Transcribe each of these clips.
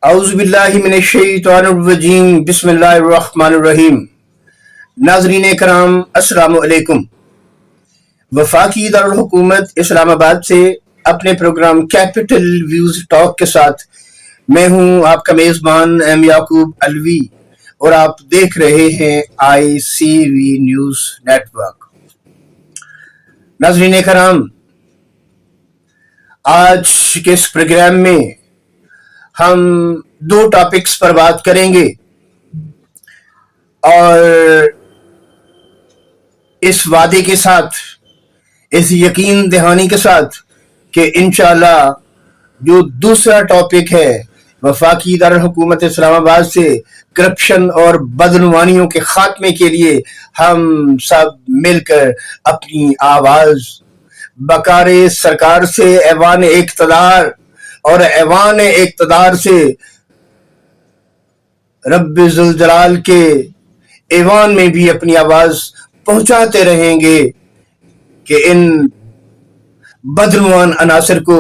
اعوذ باللہ من الشیطان الرجیم بسم اللہ الرحمن الرحیم۔ ناظرین کرام السلام علیکم۔ وفاقی دارالحکومت اسلام آباد سے اپنے پروگرام کیپٹل ویوز ٹاک کے ساتھ میں ہوں آپ کا میزبان ایم یعقوب الوی، اور آپ دیکھ رہے ہیں آئی سی وی نیوز نیٹ ورک۔ ناظرین کرام، آج کے اس پروگرام میں ہم دو ٹاپکس پر بات کریں گے، اور اس وعدے کے ساتھ، اس یقین دہانی کے ساتھ کہ انشاءاللہ جو دوسرا ٹاپک ہے وفاقی دارالحکومت اسلام آباد سے کرپشن اور بدعنوانیوں کے خاتمے کے لیے ہم سب مل کر اپنی آواز بکار سرکار سے ایوان اقتدار اور ایوان اقتدار سے رب ذوالجلال کے ایوان میں بھی اپنی آواز پہنچاتے رہیں گے کہ ان بدعنوان عناصر کو،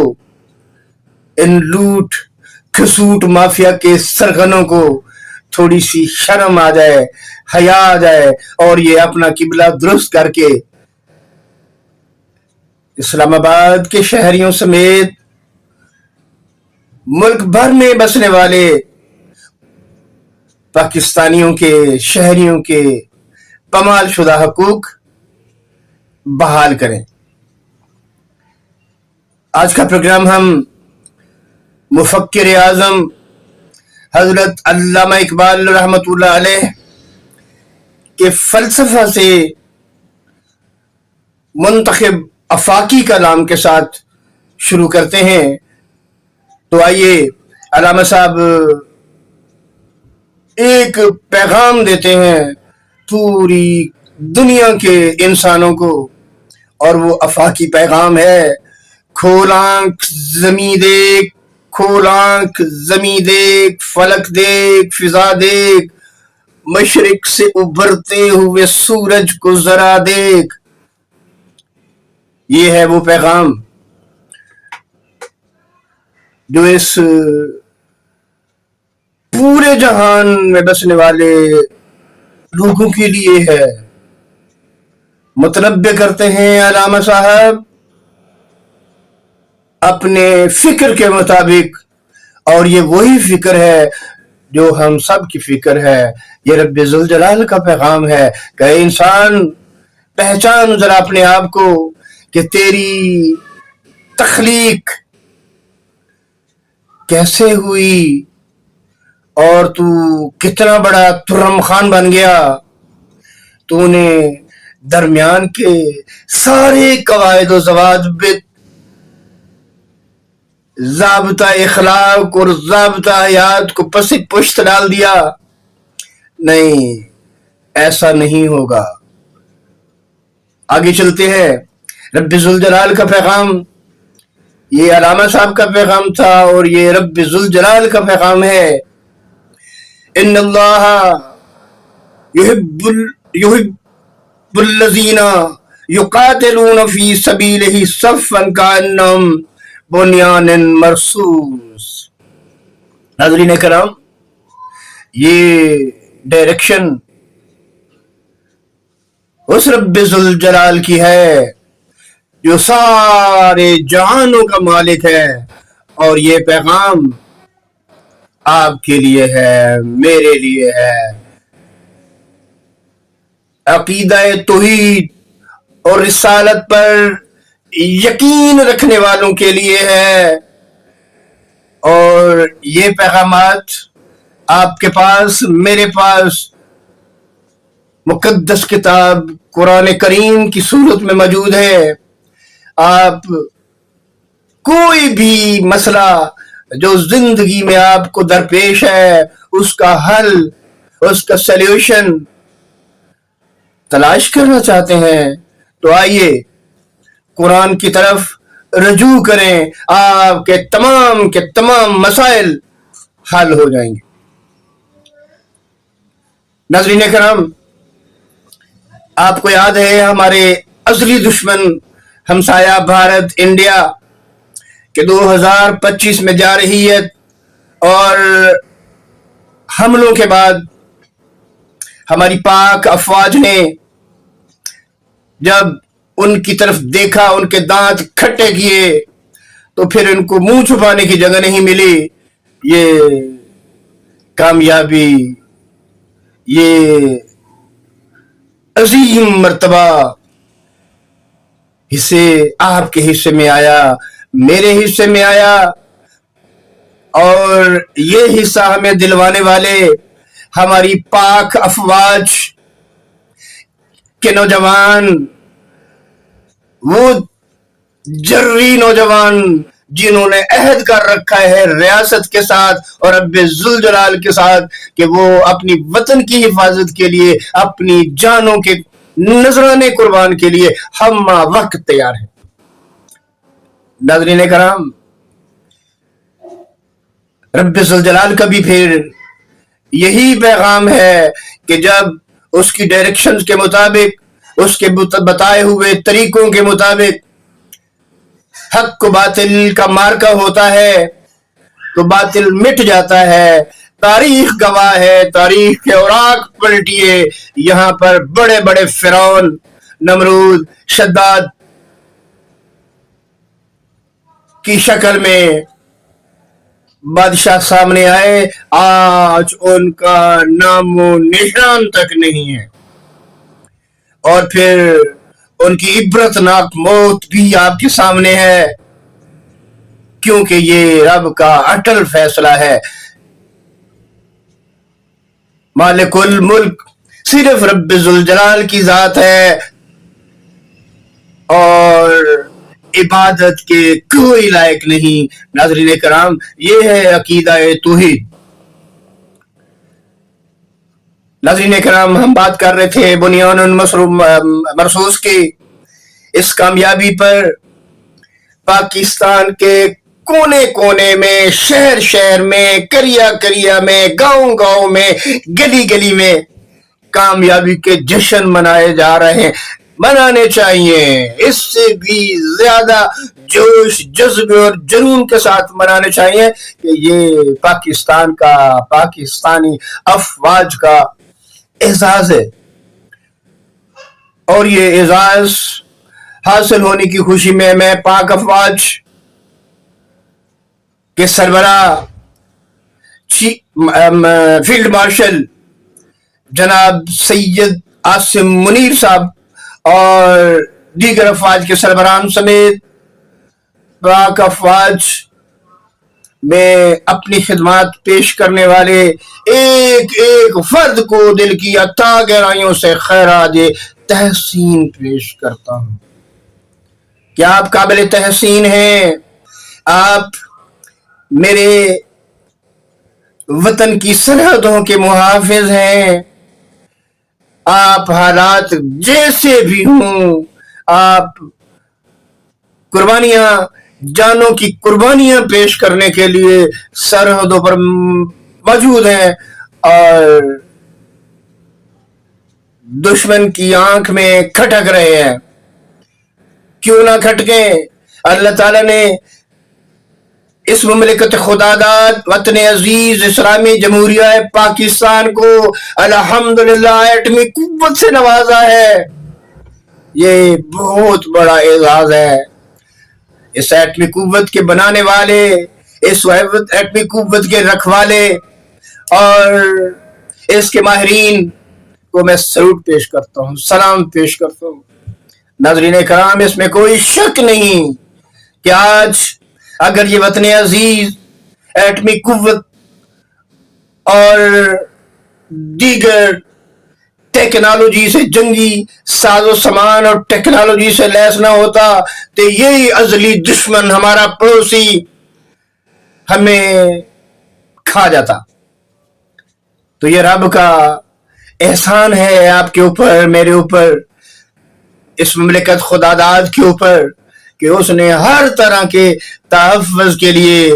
ان لوٹ کھسوٹ مافیا کے سرغنوں کو تھوڑی سی شرم آ جائے، حیا آ جائے، اور یہ اپنا قبلہ درست کر کے اسلام آباد کے شہریوں سمیت ملک بھر میں بسنے والے پاکستانیوں کے شہریوں کے پامال شدہ حقوق بحال کریں۔ آج کا پروگرام ہم مفکر اعظم حضرت علامہ اقبال رحمۃ اللہ علیہ کے فلسفہ سے منتخب افاقی کلام کے ساتھ شروع کرتے ہیں۔ تو آئیے علامہ صاحب ایک پیغام دیتے ہیں پوری دنیا کے انسانوں کو، اور وہ افاقی پیغام ہے: کھول آنکھ زمیں دیکھ، کھول آنکھ زمیں دیکھ، فلک دیکھ، فضا دیکھ، مشرق سے ابھرتے ہوئے سورج کو ذرا دیکھ۔ یہ ہے وہ پیغام جو اس پورے جہان میں بسنے والے لوگوں کے لیے ہے۔ متنبع کرتے ہیں علامہ صاحب اپنے فکر کے مطابق، اور یہ وہی فکر ہے جو ہم سب کی فکر ہے۔ یہ رب ذوالجلال کا پیغام ہے کہ اے انسان، پہچان ذرا اپنے آپ کو کہ تیری تخلیق کیسے ہوئی، اور تو کتنا بڑا ترم خان بن گیا۔ تو نے درمیان کے سارے قواعد و ضوابط، ضابطہ اخلاق اور ضابطہ حیات کو پس پشت ڈال دیا۔ نہیں، ایسا نہیں ہوگا۔ آگے چلتے ہیں۔ رب ذوالجلال کا پیغام، یہ علامہ صاحب کا پیغام تھا، اور یہ رب ذوالجلال کا پیغام ہے۔ ان اللہ یحب الذین یقاتلون فی سبیلہ صفا کانہم بنیان مرصوص۔ ناظرین کرام، یہ ڈائریکشن اس رب ذوالجلال کی ہے جو سارے جہانوں کا مالک ہے، اور یہ پیغام آپ کے لیے ہے، میرے لیے ہے۔ عقیدہ توحید اور رسالت پر یقین رکھنے والوں کے لیے ہے، اور یہ پیغامات آپ کے پاس، میرے پاس مقدس کتاب قرآن کریم کی صورت میں موجود ہے۔ آپ کوئی بھی مسئلہ جو زندگی میں آپ کو درپیش ہے، اس کا حل، اس کا سلیوشن تلاش کرنا چاہتے ہیں، تو آئیے قرآن کی طرف رجوع کریں، آپ کے تمام مسائل حل ہو جائیں گے۔ ناظرین کرام، آپ کو یاد ہے ہمارے ازلی دشمن ہمسایہ بھارت انڈیا کہ 2025 میں جا رہی ہے اور حملوں کے بعد ہماری پاک افواج نے جب ان کی طرف دیکھا، ان کے دانت کھٹے کیے، تو پھر ان کو منہ چھپانے کی جگہ نہیں ملی. یہ کامیابی، یہ عظیم مرتبہ حصے آپ کے حصے میں آیا، میرے حصے میں آیا. اور یہ حصہ ہمیں دلوانے والے ہماری پاک افواج کے نوجوان، وہ جرری نوجوان جنہوں نے عہد کر رکھا ہے ریاست کے ساتھ اور رب ذوالجلال کے ساتھ کہ وہ اپنی وطن کی حفاظت کے لیے اپنی جانوں کے نذرانے قربان کے لیے ہم وقت تیار ہیں. ناظرین کرام، رب ذوالجلال کا بھی پھر یہی پیغام ہے کہ جب اس کی ڈائریکشنز کے مطابق، اس کے بتائے ہوئے طریقوں کے مطابق حق و باطل کا مارکا ہوتا ہے تو باطل مٹ جاتا ہے. تاریخ گواہ ہے، تاریخ کے اوراق پلٹیے، یہاں پر بڑے بڑے فرعون، نمرود، شداد کی شکل میں بادشاہ سامنے آئے، آج ان کا نام و نشان تک نہیں ہے. اور پھر ان کی عبرتناک موت بھی آپ کے سامنے ہے، کیونکہ یہ رب کا اٹل فیصلہ ہے. مالک الملک صرف رب ذوالجلال کی ذات ہے اور عبادت کے کوئی لائق نہیں. ناظرین کرام، یہ ہے عقیدہ توحید. ناظرین کرام، ہم بات کر رہے تھے بنیان مرصوص کی. اس کامیابی پر پاکستان کے کونے کونے میں، شہر شہر میں، کریا کریا میں، گاؤں گاؤں میں، گلی گلی میں کامیابی کے جشن منائے جا رہے ہیں. منانے چاہیے، اس سے بھی زیادہ جوش، جذبے اور جنون کے ساتھ منانے چاہیے کہ یہ پاکستان کا، پاکستانی افواج کا اعزاز ہے. اور یہ اعزاز حاصل ہونے کی خوشی میں پاک افواج کے سربراہ فیلڈ مارشل جناب سید عاصم منیر صاحب اور دیگر افواج کے سربراہان سمیت پاک افواج میں اپنی خدمات پیش کرنے والے ایک ایک فرد کو دل کی اتھاہ گہرائیوں سے خراج تحسین پیش کرتا ہوں. کیا آپ قابل تحسین ہیں؟ آپ میرے وطن کی سرحدوں کے محافظ ہیں. آپ حالات جیسے بھی ہوں، آپ قربانیاں، جانوں کی قربانیاں پیش کرنے کے لیے سرحدوں پر موجود ہیں اور دشمن کی آنکھ میں کھٹک رہے ہیں. کیوں نہ کھٹکیں؟ اللہ تعالیٰ نے اس مملکت خداداد، وطن عزیز، اسلامی جمہوریہ پاکستان کو الحمدللہ ایٹمی قوت سے نوازا ہے. یہ بہت بڑا اعزاز ہے. اس ایٹمی قوت کے بنانے والے، اس ایٹمی قوت کے رکھوالے اور اس کے ماہرین کو میں سلوٹ پیش کرتا ہوں، سلام پیش کرتا ہوں. ناظرین کرام، اس میں کوئی شک نہیں کہ آج اگر یہ وطن عزیز ایٹمی قوت اور دیگر ٹیکنالوجی سے، جنگی ساز و سامان اور ٹیکنالوجی سے لیس نہ ہوتا تو یہی ازلی دشمن، ہمارا پڑوسی، ہمیں کھا جاتا. تو یہ رب کا احسان ہے آپ کے اوپر، میرے اوپر، اس مملکت خداداد کے اوپر، کہ اس نے ہر طرح کے تحفظ کے لیے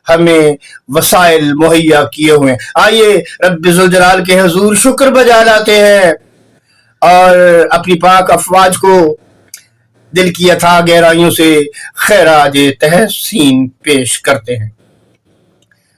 ہمیں وسائل مہیا کیے ہوئے. آئیے رب ذوالجلال کے حضور شکر بجا لاتے ہیں اور اپنی پاک افواج کو دل کی اتھاہ گہرائیوں سے خراج تحسین پیش کرتے ہیں.